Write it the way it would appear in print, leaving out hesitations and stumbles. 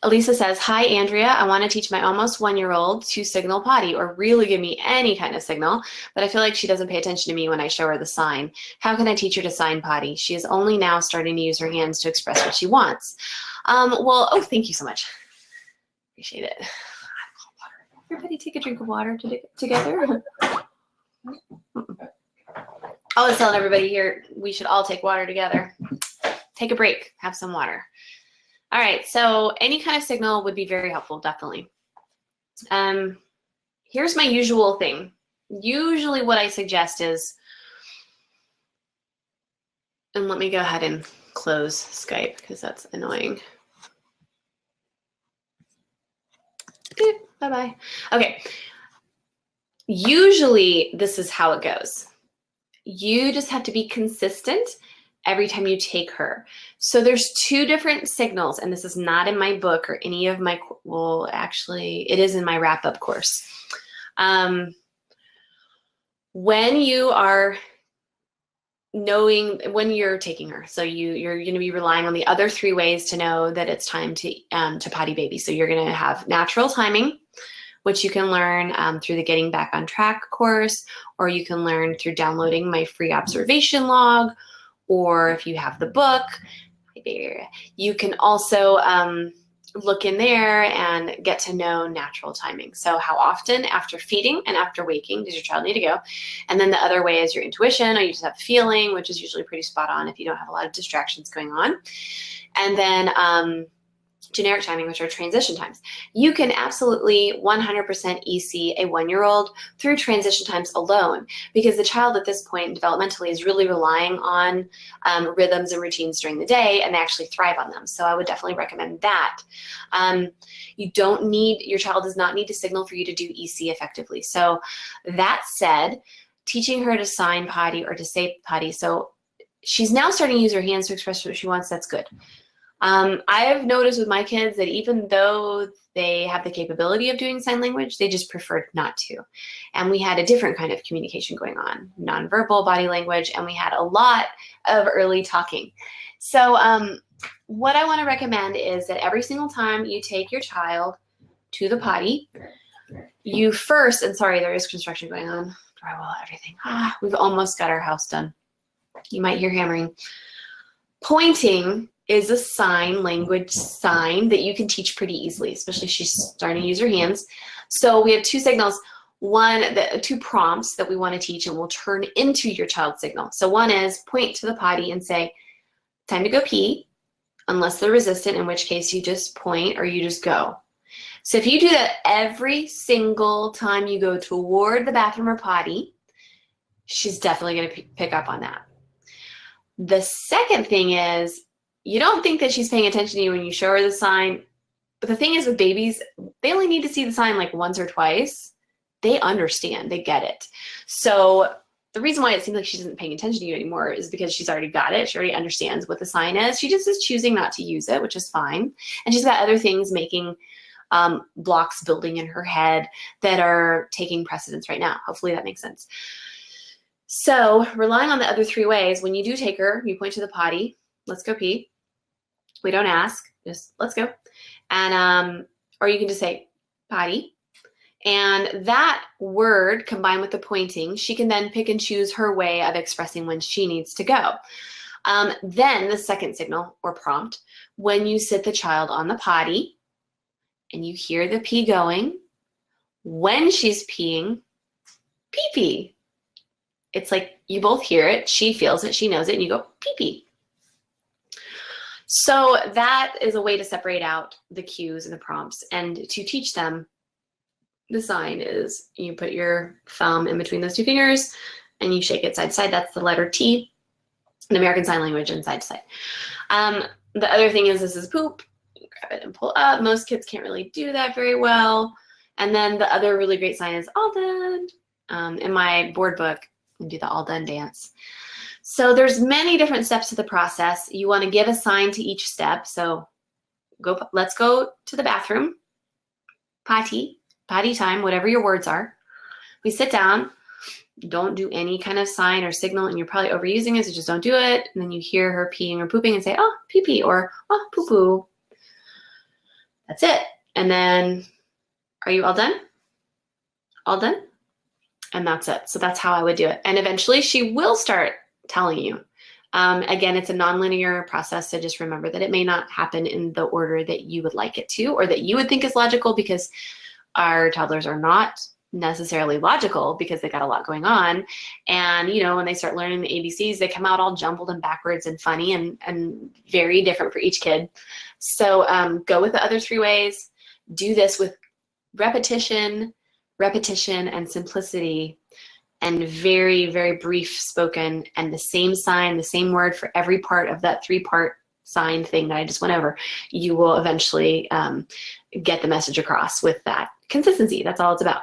Elisa says, hi, Andrea. I want to teach my almost 1-year-old to signal potty or really give me any kind of signal, but I feel like she doesn't pay attention to me when I show her the sign. How can I teach her to sign potty? She is only now starting to use her hands to express what she wants. Oh, thank you so much. Appreciate it. Everybody take a drink of water together. I was telling everybody here, we should all take water together. Take a break, have some water. All right, so any kind of signal would be very helpful, definitely. Here's my usual thing. Usually what I suggest is, and let me go ahead and close Skype because that's annoying. Bye-bye. Okay, usually this is how it goes. You just have to be consistent every time you take her. So there's 2 different signals, and this is not in my book or any of my, well, actually, it is in my wrap-up course. When you are when you're taking her, so you're going to be relying on the other 3 ways to know that it's time to potty baby. So you're going to have natural timing, which you can learn through the Getting Back on Track course, or you can learn through downloading my free observation log, or if you have the book, you can also look in there and get to know natural timing. So how often after feeding and after waking does your child need to go? And then the other way is your intuition, or you just have a feeling, which is usually pretty spot on if you don't have a lot of distractions going on. And then generic timing, which are transition times. You can absolutely 100% EC a 1-year-old through transition times alone, because the child at this point developmentally is really relying on rhythms and routines during the day, and they actually thrive on them. So I would definitely recommend that. Your child does not need to signal for you to do EC effectively. So that said, teaching her to sign potty or to say potty, so she's now starting to use her hands to express what she wants, that's good. I have noticed with my kids that even though they have the capability of doing sign language, they just preferred not to. And we had a different kind of communication going on, nonverbal body language, and we had a lot of early talking. So what I want to recommend is that every single time you take your child to the potty, you first, and sorry, there is construction going on, drywall, everything. We've almost got our house done. You might hear hammering. Pointing is a sign language sign that you can teach pretty easily, especially if she's starting to use her hands. So we have 2 signals. 2 prompts that we want to teach and will turn into your child's signal. So one is point to the potty and say, time to go pee, unless they're resistant, in which case you just point or you just go. So if you do that every single time you go toward the bathroom or potty, she's definitely going to pick up on that. The second thing is, you don't think that she's paying attention to you when you show her the sign. But the thing is with babies, they only need to see the sign like once or twice. They understand, they get it. So the reason why it seems like she isn't paying attention to you anymore is because she's already got it. She already understands what the sign is. She just is choosing not to use it, which is fine. And she's got other things making blocks building in her head that are taking precedence right now. Hopefully that makes sense. So relying on the other 3 ways, when you do take her, you point to the potty, let's go pee. We don't ask, just let's go. And, or you can just say potty. And that word combined with the pointing, she can then pick and choose her way of expressing when she needs to go. Then the second signal or prompt, when you sit the child on the potty and you hear the pee going, when she's peeing, pee-pee. It's like you both hear it, she feels it, she knows it, and you go pee-pee. So that is a way to separate out the cues and the prompts. And to teach them, the sign is you put your thumb in between those 2 fingers and you shake it side to side. That's the letter T in American Sign Language, and side to side. The other thing is this is poop. You grab it and pull up. Most kids can't really do that very well. And then the other really great sign is all done. In my board book, we do the all done dance. So there's many different steps to the process. You want to give a sign to each step. So let's go to the bathroom, potty time, whatever your words are. We sit down, don't do any kind of sign or signal, and you're probably overusing it, so just don't do it. And then you hear her peeing or pooping and say, oh, pee-pee, or oh, poo-poo. That's it. And then, are you all done? All done? And that's it. So that's how I would do it. And eventually she will start telling you. Again, it's a nonlinear process, so just remember that it may not happen in the order that you would like it to, or that you would think is logical, because our toddlers are not necessarily logical because they got a lot going on. And, you know, when they start learning the ABCs, they come out all jumbled and backwards and funny and very different for each kid. So go with the other 3 ways. Do this with repetition, and simplicity, and very, very brief spoken, and the same sign, the same word for every part of that 3-part sign thing that I just went over. You will eventually get the message across with that consistency. That's all it's about.